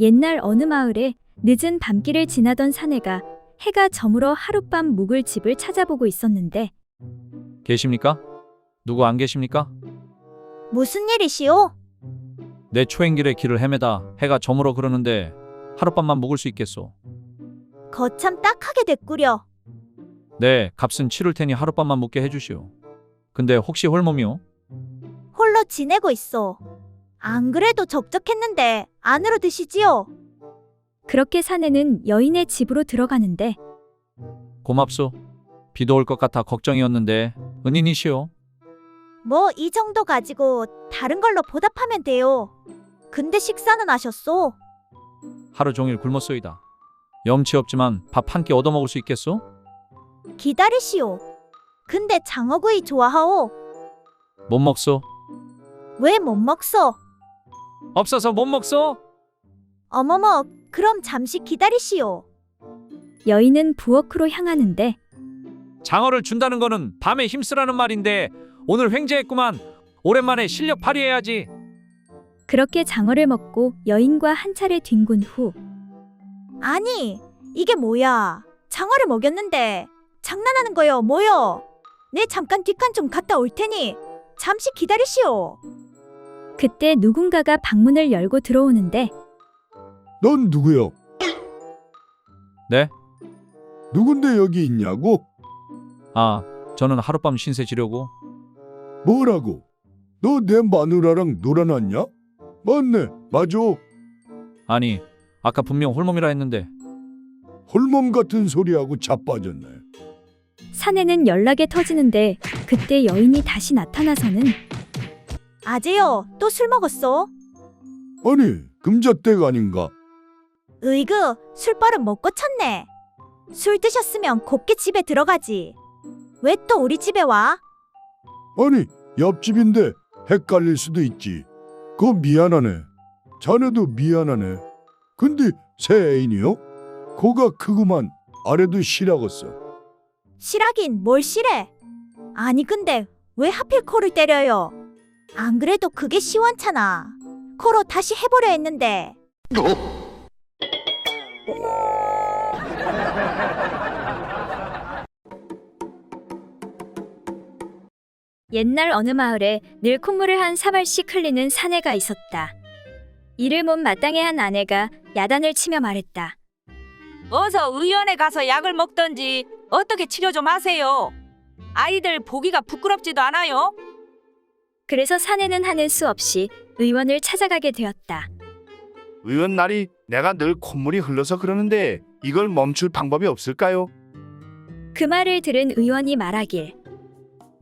옛날 어느 마을에 늦은 밤길을 지나던 사내가 해가 저물어 하룻밤 묵을 집을 찾아보고 있었는데 계십니까? 누구 안 계십니까? 무슨 일이시오? 내 초행길에 길을 헤매다 해가 저물어 그러는데 하룻밤만 묵을 수 있겠소? 거참 딱하게 됐구려. 네, 값은 치를 테니 하룻밤만 묵게 해주시오. 근데 혹시 홀몸이요? 홀로 지내고 있어. 안 그래도 적적했는데 안으로 드시지요. 그렇게 사내는 여인의 집으로 들어가는데 고맙소. 비도 올 것 같아 걱정이었는데 은인이시오? 뭐 이 정도 가지고 다른 걸로 보답하면 돼요. 근데 식사는 하셨소? 하루 종일 굶었소이다. 염치 없지만 밥 한 끼 얻어먹을 수 있겠소? 기다리시오. 근데 장어구이 좋아하오? 못 먹소. 왜 못 먹소? 없어서 못 먹소? 어머머, 그럼 잠시 기다리시오. 여인은 부엌으로 향하는데 장어를 준다는 거는 밤에 힘쓰라는 말인데 오늘 횡재했구만. 오랜만에 실력 발휘해야지. 그렇게 장어를 먹고 여인과 한 차례 뒹군 후 아니, 이게 뭐야? 장어를 먹였는데 장난하는 거요, 뭐요? 내 잠깐 뒷간 좀 갔다 올 테니 잠시 기다리시오. 그때 누군가가 방문을 열고 들어오는데 넌 누구요? 네? 누군데 여기 있냐고? 아, 저는 하룻밤 신세 지려고. 뭐라고? 너 내 마누라랑 놀아놨냐? 맞네, 맞아. 아니, 아까 분명 홀몸이라 했는데. 홀몸 같은 소리하고 자빠졌네. 사내는 연락에 터지는데 그때 여인이 다시 나타나서는 아재요, 또 술 먹었어? 아니, 금자댁 아닌가? 으이그, 술버릇 못 고쳤네. 술 드셨으면 곱게 집에 들어가지. 왜 또 우리 집에 와? 아니, 옆집인데 헷갈릴 수도 있지. 그거 미안하네. 자네도 미안하네. 근데 새 애인이요? 코가 크구만. 아래도 실하겠어. 실하긴 뭘 실해? 아니 근데 왜 하필 코를 때려요? 안 그래도 그게 시원찮아. 코로 다시 해보려 했는데. 옛날 어느 마을에 늘 콧물을 한 사발씩 흘리는 사내가 있었다. 이를 못 마땅해 한 아내가 야단을 치며 말했다. 어서 의원에 가서 약을 먹던지 어떻게 치료 좀 하세요. 아이들 보기가 부끄럽지도 않아요. 그래서 사내는 하는 수 없이 의원을 찾아가게 되었다. 의원 날이 내가 늘 콧물이 흘러서 그러는데 이걸 멈출 방법이 없을까요? 그 말을 들은 의원이 말하길.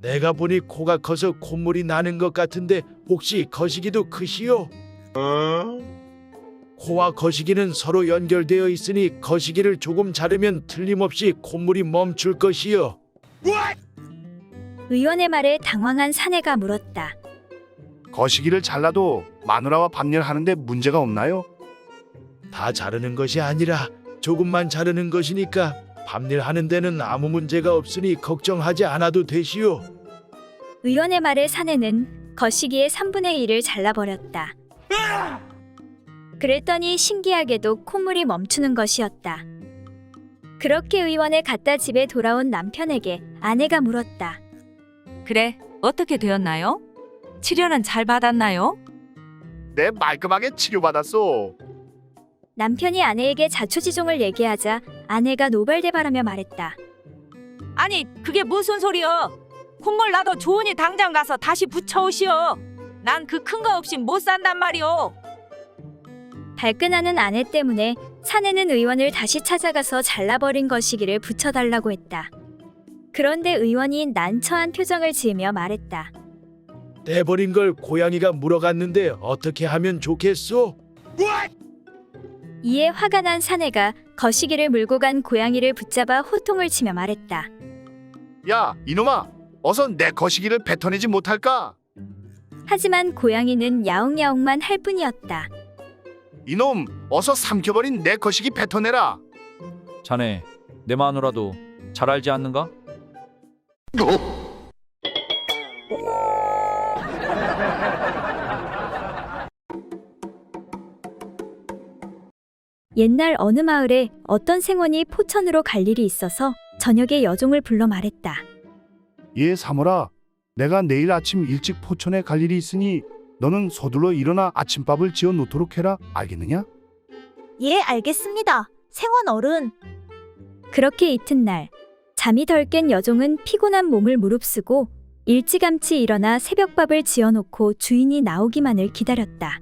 내가 보니 코가 커서 콧물이 나는 것 같은데 혹시 거시기도 크시오? 코와 거시기는 서로 연결되어 있으니 거시기를 조금 자르면 틀림없이 콧물이 멈출 것이요. 의원의 말에 당황한 사내가 물었다. 거시기를 잘라도 마누라와 밤일하는데 문제가 없나요? 다 자르는 것이 아니라 조금만 자르는 것이니까 밤일 하는 데는 아무 문제가 없으니 걱정하지 않아도 되시오. 의원의 말에 사내는 거시기의 3분의 1을 잘라버렸다. 그랬더니 신기하게도 콧물이 멈추는 것이었다. 그렇게 의원에 갔다 집에 돌아온 남편에게 아내가 물었다. 그래, 어떻게 되었나요? 치료는 잘 받았나요? 내 말끔하게 치료받았어. 남편이 아내에게 자초지종을 얘기하자 아내가 노발대발하며 말했다. 아니, 그게 무슨 소리여? 콧물 나도 좋으니 당장 가서 다시 붙여오시오. 난 그 큰 거 없이 못 산단 말이오. 발끈하는 아내 때문에 사내는 의원을 다시 찾아가서 잘라버린 거시기를 붙여달라고 했다. 그런데 의원이 난처한 표정을 지으며 말했다. 떼버린 걸 고양이가 물어갔는데 어떻게 하면 좋겠소? 이에 화가 난 사내가 거시기를 물고 간 고양이를 붙잡아 호통을 치며 말했다. 야, 이놈아, 어서 내 거시기를 뱉어내지 못할까? 하지만 고양이는 야옹야옹만 할 뿐이었다. 이놈, 어서 삼켜버린 내 거시기 뱉어내라. 자네, 내 마누라도 잘 알지 않는가? 옛날 어느 마을에 어떤 생원이 포천으로 갈 일이 있어서 저녁에 여종을 불러 말했다. 예, 사모라. 내가 내일 아침 일찍 포천에 갈 일이 있으니 너는 서둘러 일어나 아침밥을 지어 놓도록 해라. 알겠느냐? 예, 알겠습니다. 생원 어른. 그렇게 이튿날 잠이 덜 깬 여종은 피곤한 몸을 무릅쓰고 일찌감치 일어나 새벽밥을 지어놓고 주인이 나오기만을 기다렸다.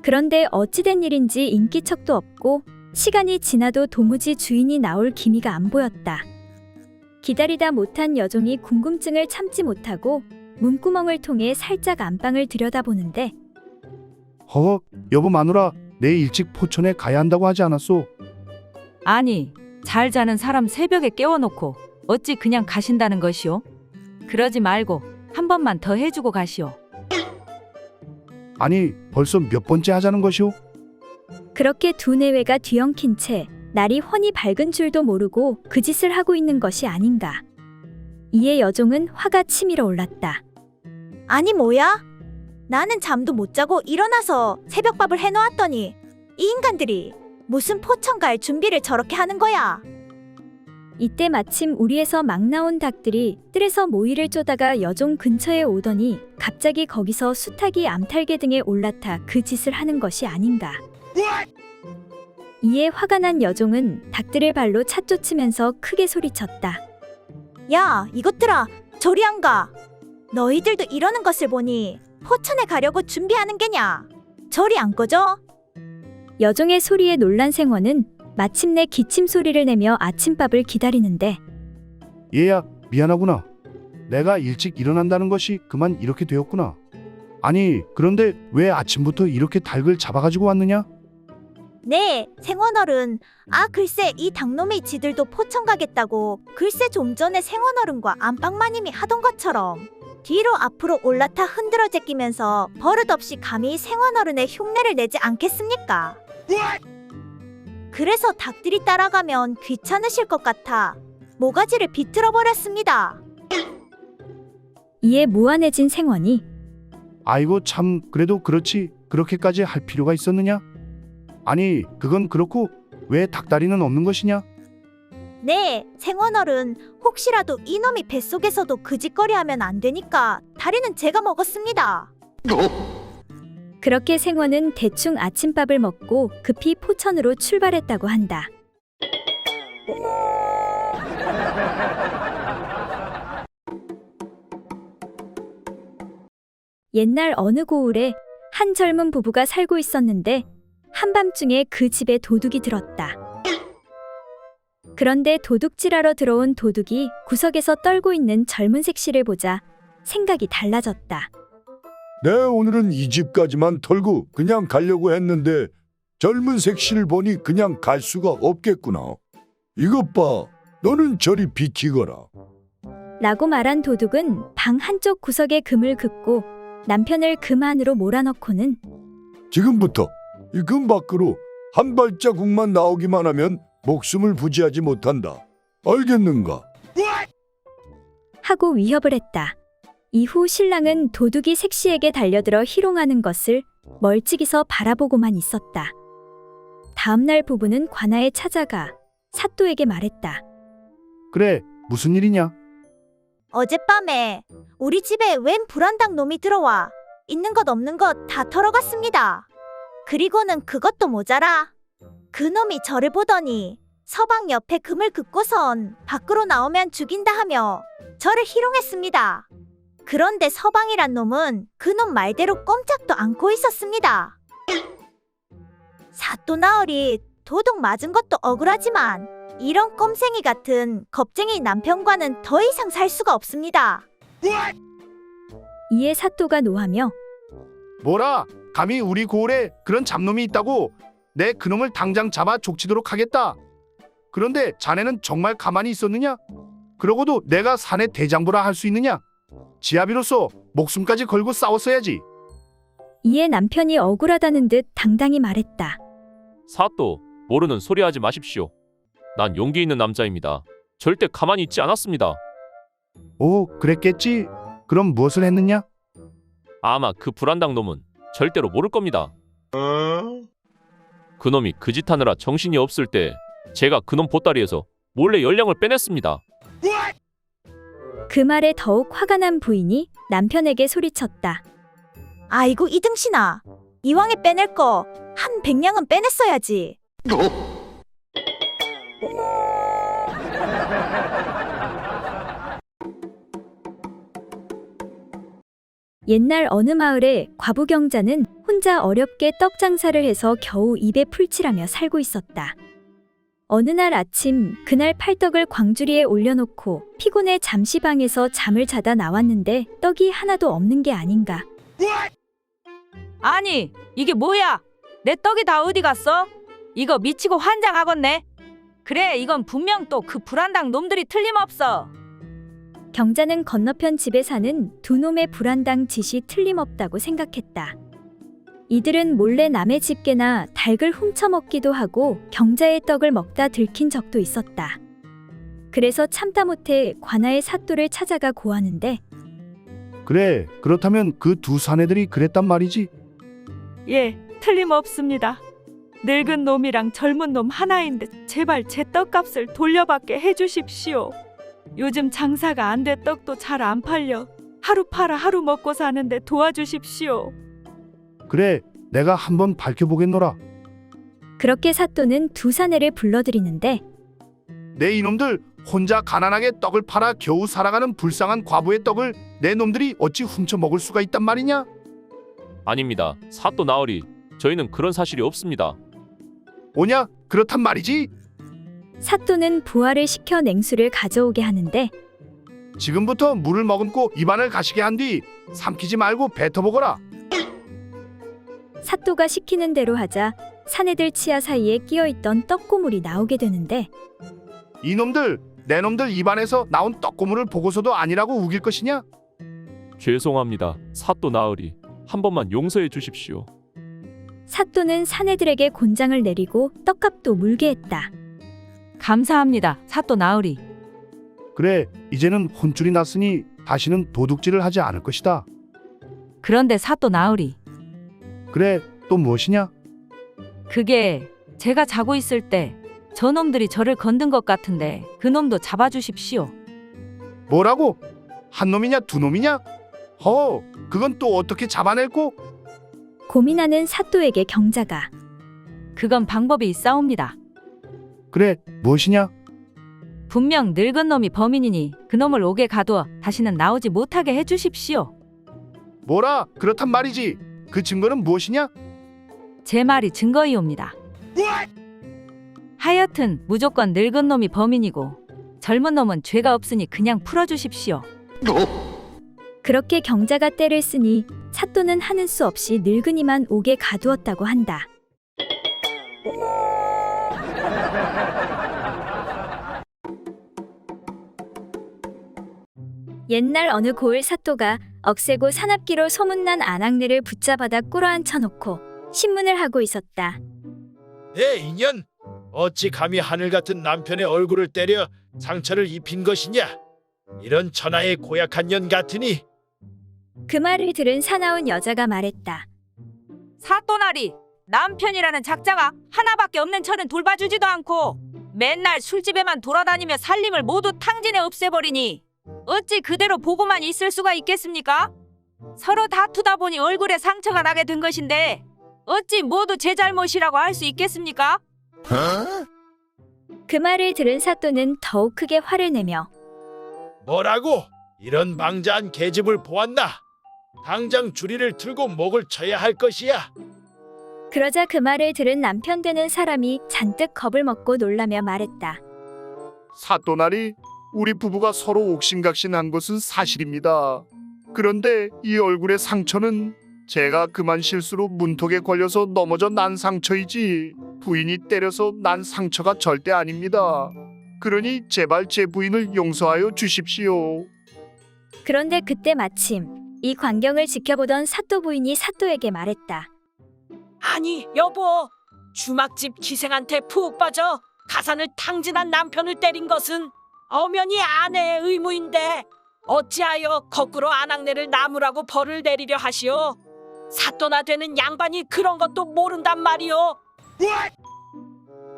그런데 어찌된 일인지 인기척도 없고 시간이 지나도 도무지 주인이 나올 기미가 안 보였다. 기다리다 못한 여종이 궁금증을 참지 못하고 문구멍을 통해 살짝 안방을 들여다보는데 허, 여보 마누라, 내일 일찍 포천에 가야 한다고 하지 않았소? 아니, 잘 자는 사람 새벽에 깨워놓고 어찌 그냥 가신다는 것이오? 그러지 말고 한 번만 더 해주고 가시오. 아니, 벌써 몇 번째 하자는 것이오? 그렇게 두뇌회가 뒤엉킨 채 날이 훤히 밝은 줄도 모르고 그 짓을 하고 있는 것이 아닌가. 이에 여종은 화가 치밀어 올랐다. 아니 뭐야? 나는 잠도 못 자고 일어나서 새벽밥을 해놓았더니 이 인간들이 무슨 포천 갈 준비를 저렇게 하는 거야? 이때 마침 우리에서 막 나온 닭들이 뜰에서 모이를 쪼다가 여종 근처에 오더니 갑자기 거기서 수탉이 암탉개 등에 올라타 그 짓을 하는 것이 아닌가. 이에 화가 난 여종은 닭들을 발로 차쫓으면서 크게 소리쳤다. 야, 이것들아, 저리 안 가. 너희들도 이러는 것을 보니 포천에 가려고 준비하는 게냐? 저리 안 꺼져? 여종의 소리에 놀란 생원은 마침내 기침 소리를 내며 아침밥을 기다리는데 얘야, 미안하구나. 내가 일찍 일어난다는 것이 그만 이렇게 되었구나. 아니, 그런데 왜 아침부터 이렇게 닭을 잡아가지고 왔느냐? 네, 생원어른. 아, 글쎄 이 닭놈이 지들도 포천 가겠다고 글쎄 좀 전에 생원어른과 안방마님이 하던 것처럼 뒤로 앞으로 올라타 흔들어 제끼면서 버릇없이 감히 생원어른의 흉내를 내지 않겠습니까? 그래서 닭들이 따라가면 귀찮으실 것 같아 모가지를 비틀어 버렸습니다. 이에 무안해진 생원이 아이고 참, 그래도 그렇지. 그렇게까지 할 필요가 있었느냐? 아니, 그건 그렇고 왜 닭다리는 없는 것이냐? 네, 생원어른. 혹시라도 이놈이 뱃속에서도 그 짓거리 하면 안 되니까 다리는 제가 먹었습니다. 그렇게 생원은 대충 아침밥을 먹고 급히 포천으로 출발했다고 한다. 옛날 어느 고을에 한 젊은 부부가 살고 있었는데 한밤중에 그 집에 도둑이 들었다. 그런데 도둑질하러 들어온 도둑이 구석에서 떨고 있는 젊은 색시를 보자 생각이 달라졌다. 내 오늘은 이 집까지만 털고 그냥 가려고 했는데 젊은 색시를 보니 그냥 갈 수가 없겠구나. 이것 봐, 너는 저리 비키거라. 라고 말한 도둑은 방 한쪽 구석에 금을 긋고 남편을 금 안으로 몰아넣고는 지금부터 이 금 밖으로 한 발자국만 나오기만 하면 목숨을 부지하지 못한다. 알겠는가? 하고 위협을 했다. 이후 신랑은 도둑이 색시에게 달려들어 희롱하는 것을 멀찍이서 바라보고만 있었다. 다음날 부부는 관아에 찾아가 사또에게 말했다. 그래, 무슨 일이냐? 어젯밤에 우리 집에 웬 불안당 놈이 들어와 있는 것 없는 것 다 털어갔습니다. 그리고는 그것도 모자라. 그놈이 저를 보더니 서방 옆에 금을 긋고선 밖으로 나오면 죽인다 하며 저를 희롱했습니다. 그런데 서방이란 놈은 그놈 말대로 꼼짝도 않고 있었습니다. 사또 나으리 도둑 맞은 것도 억울하지만 이런 꼼생이 같은 겁쟁이 남편과는 더 이상 살 수가 없습니다. 이에 사또가 노하며 뭐라? 감히 우리 고을에 그런 잡놈이 있다고? 내 그놈을 당장 잡아 족치도록 하겠다. 그런데 자네는 정말 가만히 있었느냐? 그러고도 내가 사내 대장부라 할 수 있느냐? 지아비로서 목숨까지 걸고 싸웠어야지. 이에 남편이 억울하다는 듯 당당히 말했다. 사또, 모르는 소리 하지 마십시오. 난 용기 있는 남자입니다. 절대 가만히 있지 않았습니다. 오, 그랬겠지? 그럼 무엇을 했느냐? 아마 그 불안당 놈은 절대로 모를 겁니다. 그놈이 그 짓 하느라 정신이 없을 때 제가 그놈 보따리에서 몰래 열량을 빼냈습니다. 그 말에 더욱 화가 난 부인이 남편에게 소리쳤다. 아이고 이등신아, 이왕에 빼낼 거 한 100냥은 빼냈어야지. 옛날 어느 마을에 과부 경자는 혼자 어렵게 떡 장사를 해서 겨우 입에 풀칠하며 살고 있었다. 어느 날 아침 그날 팔떡을 광주리에 올려놓고 피곤해 잠시 방에서 잠을 자다 나왔는데 떡이 하나도 없는 게 아닌가. 아니, 이게 뭐야? 내 떡이 다 어디 갔어? 이거 미치고 환장하겠네. 그래, 이건 분명 또 그 불안당 놈들이 틀림없어. 경자는 건너편 집에 사는 두 놈의 불안당 짓이 틀림없다고 생각했다. 이들은 몰래 남의 집게나 닭을 훔쳐먹기도 하고 경자의 떡을 먹다 들킨 적도 있었다. 그래서 참다 못해 관아의 사또를 찾아가 고하는데 그래, 그렇다면 그 두 사내들이 그랬단 말이지. 예, 틀림없습니다. 늙은 놈이랑 젊은 놈 하나인데 제발 제 떡값을 돌려받게 해주십시오. 요즘 장사가 안 돼 떡도 잘 안 팔려. 하루 팔아 하루 먹고 사는데 도와주십시오. 그래, 내가 한번 밝혀보겠노라. 그렇게 사또는 두 사내를 불러들이는데 내 이놈들 혼자 가난하게 떡을 팔아 겨우 살아가는 불쌍한 과부의 떡을 내 놈들이 어찌 훔쳐 먹을 수가 있단 말이냐? 아닙니다. 사또 나으리, 저희는 그런 사실이 없습니다. 오냐? 그렇단 말이지? 사또는 부하를 시켜 냉수를 가져오게 하는데 지금부터 물을 머금고 입안을 가시게 한 뒤 삼키지 말고 뱉어보거라. 사또가 시키는 대로 하자 사내들 치아 사이에 끼어있던 떡고물이 나오게 되는데 이놈들, 내 놈들 입안에서 나온 떡고물을 보고서도 아니라고 우길 것이냐? 죄송합니다. 사또 나으리, 한 번만 용서해 주십시오. 사또는 사내들에게 곤장을 내리고 떡값도 물게 했다. 감사합니다, 사또 나으리. 그래, 이제는 혼쭐이 났으니 다시는 도둑질을 하지 않을 것이다. 그런데 사또 나으리, 그래, 또 무엇이냐? 그게 제가 자고 있을 때 저놈들이 저를 건든 것 같은데 그 놈도 잡아주십시오. 뭐라고? 한 놈이냐 두 놈이냐? 그건 또 어떻게 잡아낼꼬? 고민하는 사또에게 경자가 그건 방법이 있사옵니다. 그래, 무엇이냐? 분명 늙은 놈이 범인이니 그 놈을 옥에 가두어 다시는 나오지 못하게 해주십시오. 뭐라? 그렇단 말이지. 그 증거는 무엇이냐? 제 말이 증거이옵니다. 하여튼 무조건 늙은 놈이 범인이고 젊은 놈은 죄가 없으니 그냥 풀어주십시오. 그렇게 경자가 때를 쓰니 사또는 하는 수 없이 늙은이만 옥에 가두었다고 한다. 옛날 어느 고을 사또가 억세고 사납기로 소문난 아낙네를 붙잡아다 꿇어앉혀놓고 신문을 하고 있었다. 내 인연, 어찌 감히 하늘 같은 남편의 얼굴을 때려 상처를 입힌 것이냐? 이런 천하의 고약한 년 같으니. 그 말을 들은 사나운 여자가 말했다. 사또나리, 남편이라는 작자가 하나밖에 없는 저는 돌봐주지도 않고 맨날 술집에만 돌아다니며 살림을 모두 탕진해 없애버리니 어찌 그대로 보고만 있을 수가 있겠습니까? 서로 다투다 보니 얼굴에 상처가 나게 된 것인데 어찌 모두 제 잘못이라고 할 수 있겠습니까? 그 말을 들은 사또는 더욱 크게 화를 내며 뭐라고? 이런 방자한 계집을 보았나? 당장 주리를 들고 목을 쳐야 할 것이야. 그러자 그 말을 들은 남편 되는 사람이 잔뜩 겁을 먹고 놀라며 말했다. 사또나리, 우리 부부가 서로 옥신각신한 것은 사실입니다. 그런데 이 얼굴의 상처는 제가 그만 실수로 문턱에 걸려서 넘어져 난 상처이지 부인이 때려서 난 상처가 절대 아닙니다. 그러니 제발 제 부인을 용서하여 주십시오. 그런데 그때 마침 이 광경을 지켜보던 사또 부인이 사또에게 말했다. 아니 여보, 주막집 기생한테 푹 빠져 가산을 탕진한 남편을 때린 것은 엄연히 아내의 의무인데 어찌하여 거꾸로 아낙네를 나무라고 벌을 내리려 하시오? 사또나 되는 양반이 그런 것도 모른단 말이오.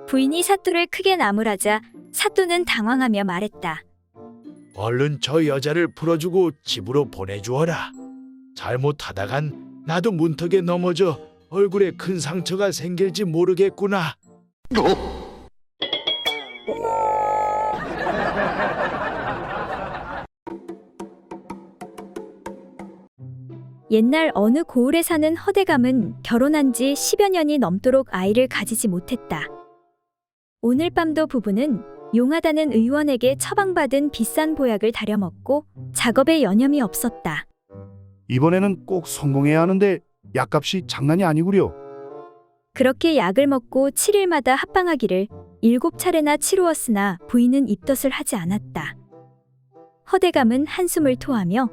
부인이 사또를 크게 나무라자 사또는 당황하며 말했다. 얼른 저 여자를 풀어주고 집으로 보내주어라. 잘못하다간 나도 문턱에 넘어져 얼굴에 큰 상처가 생길지 모르겠구나. 옛날 어느 고을에 사는 허대감은 결혼한 지 10여 년이 넘도록 아이를 가지지 못했다. 오늘 밤도 부부는 용하다는 의원에게 처방받은 비싼 보약을 다려먹고 작업에 여념이 없었다. 이번에는 꼭 성공해야 하는데 약값이 장난이 아니구려. 그렇게 약을 먹고 7일마다 합방하기를 7차례나 치루었으나 부인은 입덧을 하지 않았다. 허대감은 한숨을 토하며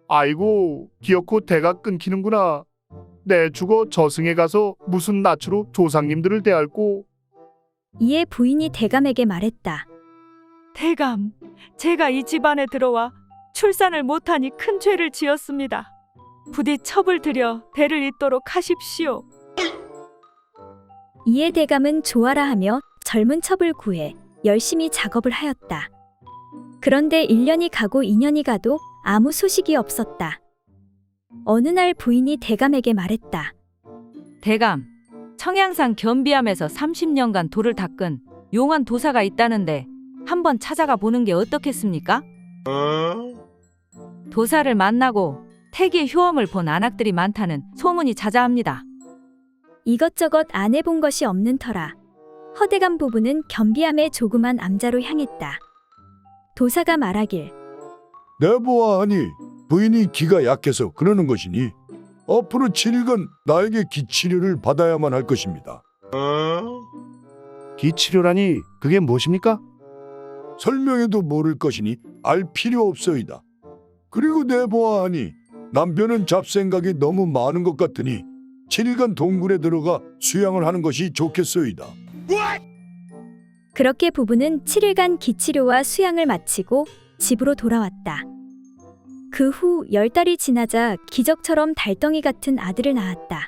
아이고, 기어코 대가 끊기는구나. 내 죽어 저승에 가서 무슨 낯으로 조상님들을 대할꼬. 이에 부인이 대감에게 말했다. 대감, 제가 이 집안에 들어와 출산을 못하니 큰 죄를 지었습니다. 부디 첩을 들여 대를 잇도록 하십시오. 이에 대감은 좋아라 하며 젊은 첩을 구해 열심히 작업을 하였다. 그런데 1년이 가고 2년이 가도 아무 소식이 없었다. 어느 날 부인이 대감에게 말했다. 대감, 청양산 겸비암에서 30년간 돌을 닦은 용한 도사가 있다는데 한번 찾아가 보는 게 어떻겠습니까? 도사를 만나고 태기의 효험을 본 안악들이 많다는 소문이 자자합니다. 이것저것 안 해본 것이 없는 터라 허대감 부부는 겸비암의 조그만 암자로 향했다. 도사가 말하길 내보아하니 부인이 기가 약해서 그러는 것이니 앞으로 7일간 나에게 기치료를 받아야만 할 것입니다. 기치료라니 그게 무엇입니까? 설명해도 모를 것이니 알 필요 없소이다. 그리고 내보아하니 남편은 잡생각이 너무 많은 것 같으니 7일간 동굴에 들어가 수양을 하는 것이 좋겠소이다. 그렇게 부부는 7일간 기치료와 수양을 마치고 집으로 돌아왔다. 그 후 10달이 지나자 기적처럼 달덩이 같은 아들을 낳았다.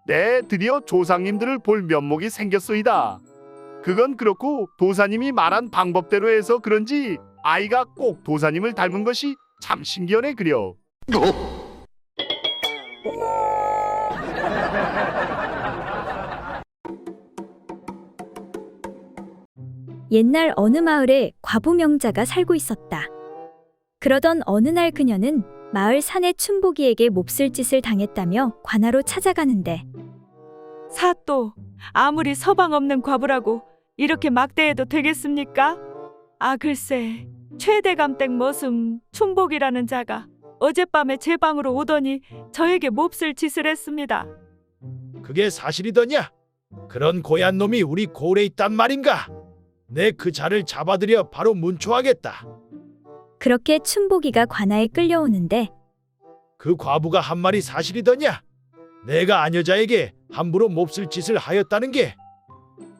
네, 드디어 조상님들을 볼 면목이 생겼소이다. 그건 그렇고 도사님이 말한 방법대로 해서 그런지 아이가 꼭 도사님을 닮은 것이 참 신기하네 그려. 옛날 어느 마을에 과부 명자가 살고 있었다. 그러던 어느 날 그녀는 마을 사내 춘복이에게 몹쓸 짓을 당했다며 관하로 찾아가는데 사또, 아무리 서방 없는 과부라고 이렇게 막대해도 되겠습니까? 아 글쎄, 최대감 댁 머슴 춘복이라는 자가 어젯밤에 제 방으로 오더니 저에게 몹쓸 짓을 했습니다. 그게 사실이더냐? 그런 고얀 놈이 우리 고을에 있단 말인가? 내 그 자를 잡아들여 바로 문초하겠다. 그렇게 춘복이가 관아에 끌려오는데 그 과부가 한 말이 사실이더냐? 내가 아녀자에게 함부로 몹쓸 짓을 하였다는 게.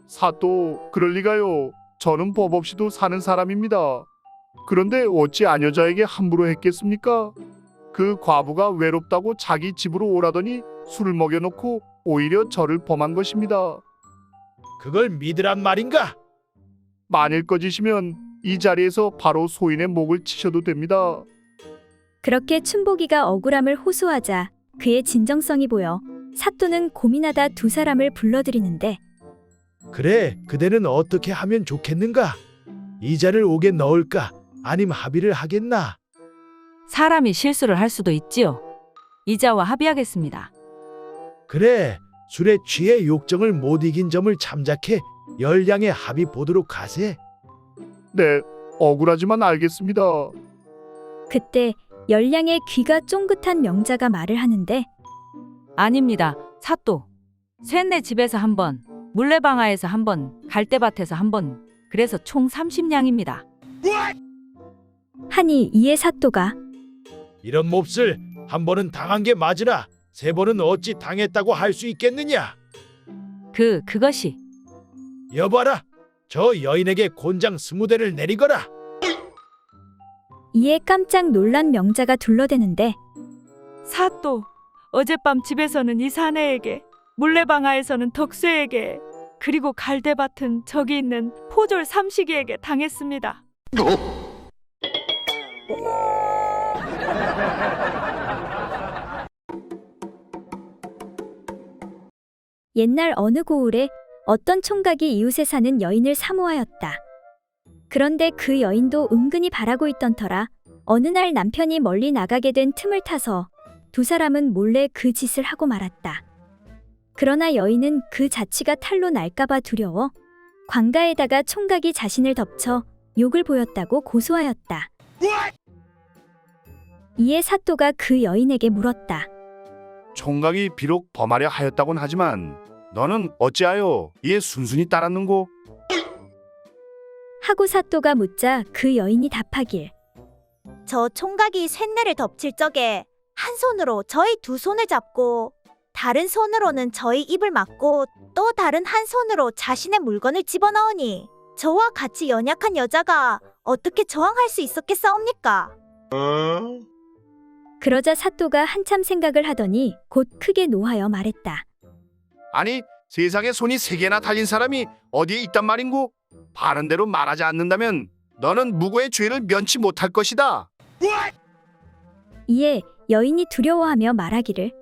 사또, 그럴 리가요. 저는 법 없이도 사는 사람입니다. 그런데 어찌 아녀자에게 함부로 했겠습니까? 그 과부가 외롭다고 자기 집으로 오라더니 술을 먹여놓고 오히려 저를 범한 것입니다. 그걸 믿으란 말인가? 만일 꺼지시면 이 자리에서 바로 소인의 목을 치셔도 됩니다. 그렇게 춘복이가 억울함을 호소하자 그의 진정성이 보여 사또는 고민하다 두 사람을 불러들이는데 그래, 그대는 어떻게 하면 좋겠는가? 이자를 옥에 넣을까? 아님 합의를 하겠나? 사람이 실수를 할 수도 있지요. 이자와 합의하겠습니다. 그래, 술에 취해 욕정을 못 이긴 점을 참작해 열량의 합의 보도록 하세. 네, 억울하지만 알겠습니다. 그때 열량의 귀가 쫑긋한 명자가 말을 하는데 아닙니다. 사또. 쇳내 집에서 한 번, 물레방아에서 한 번, 갈대밭에서 한 번, 그래서 총 30냥입니다. 하니 이에 사또가 이런 몹쓸 한 번은 당한 게 맞으나 세 번은 어찌 당했다고 할 수 있겠느냐? 그것이 여봐라, 저 여인에게 곤장 20대를 내리거라. 이에 깜짝 놀란 명자가 둘러대는데 사또, 어젯밤 집에서는 이 사내에게 물레방아에서는 덕수에게 그리고 갈대밭은 저기 있는 포졸 삼식이에게 당했습니다. 옛날 어느 고을에 어떤 총각이 이웃에 사는 여인을 사모하였다. 그런데 그 여인도 은근히 바라고 있던 터라 어느 날 남편이 멀리 나가게 된 틈을 타서 두 사람은 몰래 그 짓을 하고 말았다. 그러나 여인은 그 자취가 탈로 날까봐 두려워 관가에다가 총각이 자신을 덮쳐 욕을 보였다고 고소하였다. 이에 사또가 그 여인에게 물었다. 총각이 비록 범하려 하였다곤 하지만 너는 어찌하여 이에 순순히 따랐는고? 하고 사또가 묻자 그 여인이 답하길. 저 총각이 쇳내를 덮칠 적에 한 손으로 저희 두 손을 잡고 다른 손으로는 저희 입을 막고 또 다른 한 손으로 자신의 물건을 집어넣으니 저와 같이 연약한 여자가 어떻게 저항할 수 있었겠사옵니까? 그러자 사또가 한참 생각을 하더니 곧 크게 노하여 말했다. 아니 세상에 손이 세 개나 달린 사람이 어디에 있단 말인고? 바른 대로 말하지 않는다면 너는 무고의 죄를 면치 못할 것이다. 이에 여인이 두려워하며 말하기를.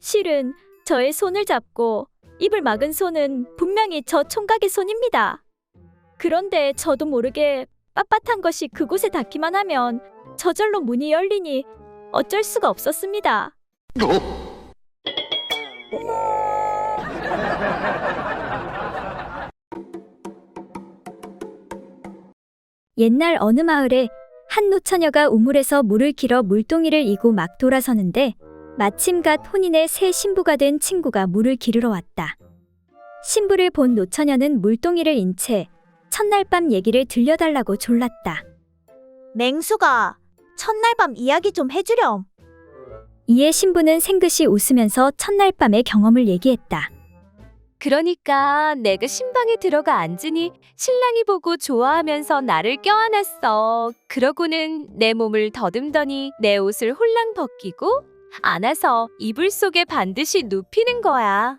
실은 저의 손을 잡고 입을 막은 손은 분명히 저 총각의 손입니다. 그런데 저도 모르게 빳빳한 것이 그곳에 닿기만 하면 저절로 문이 열리니 어쩔 수가 없었습니다. 옛날 어느 마을에 한 노처녀가 우물에서 물을 길어 물동이를 이고 막 돌아서는데 마침 갓 혼인의 새 신부가 된 친구가 물을 기르러 왔다. 신부를 본 노처녀는 물동이를 인 채 첫날 밤 얘기를 들려달라고 졸랐다. 맹수가 첫날 밤 이야기 좀 해주렴. 이에 신부는 생긋이 웃으면서 첫날 밤의 경험을 얘기했다. 그러니까 내가 신방에 들어가 앉으니 신랑이 보고 좋아하면서 나를 껴안았어. 그러고는 내 몸을 더듬더니 내 옷을 홀랑 벗기고 안아서 이불 속에 반드시 눕히는 거야.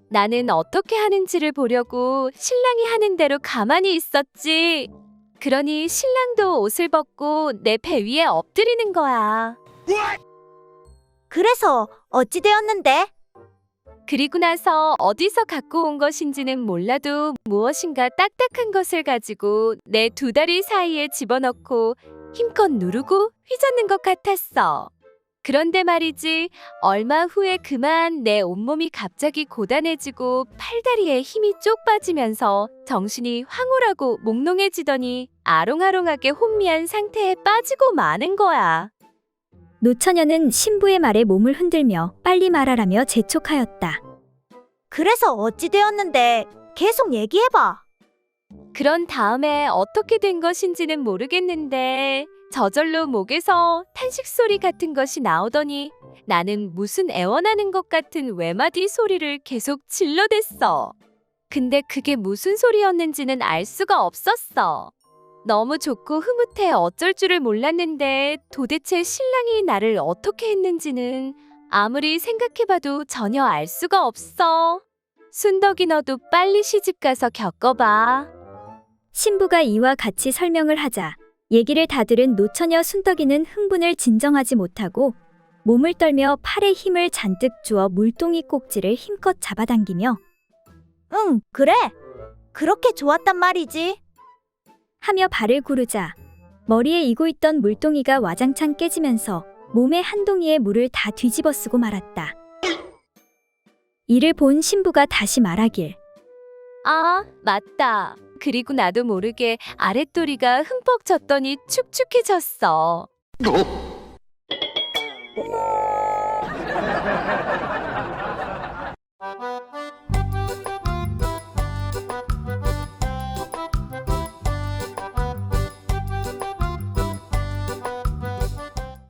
나는 어떻게 하는지를 보려고 신랑이 하는 대로 가만히 있었지. 그러니 신랑도 옷을 벗고 내 배 위에 엎드리는 거야. 그래서 어찌 되었는데? 그리고 나서 어디서 갖고 온 것인지는 몰라도 무엇인가 딱딱한 것을 가지고 내 두 다리 사이에 집어넣고 힘껏 누르고 휘젓는 것 같았어. 그런데 말이지 얼마 후에 그만 내 온몸이 갑자기 고단해지고 팔다리에 힘이 쪽 빠지면서 정신이 황홀하고 몽롱해지더니 아롱아롱하게 혼미한 상태에 빠지고 마는 거야. 노처녀는 신부의 말에 몸을 흔들며 빨리 말하라며 재촉하였다. 그래서 어찌 되었는데 계속 얘기해봐. 그런 다음에 어떻게 된 것인지는 모르겠는데 저절로 목에서 탄식 소리 같은 것이 나오더니 나는 무슨 애원하는 것 같은 외마디 소리를 계속 질러댔어. 근데 그게 무슨 소리였는지는 알 수가 없었어. 너무 좋고 흐뭇해 어쩔 줄을 몰랐는데 도대체 신랑이 나를 어떻게 했는지는 아무리 생각해봐도 전혀 알 수가 없어. 순덕이 너도 빨리 시집가서 겪어봐. 신부가 이와 같이 설명을 하자 얘기를 다 들은 노처녀 순덕이는 흥분을 진정하지 못하고 몸을 떨며 팔에 힘을 잔뜩 주어 물동이 꼭지를 힘껏 잡아당기며 응, 그래. 그렇게 좋았단 말이지. 하며 발을 구르자 머리에 이고 있던 물동이가 와장창 깨지면서 몸에 한 동이의 물을 다 뒤집어 쓰고 말았다. 이를 본 신부가 다시 말하길. 아, 맞다. 그리고 나도 모르게 아랫도리가 흠뻑 젖더니 축축해졌어.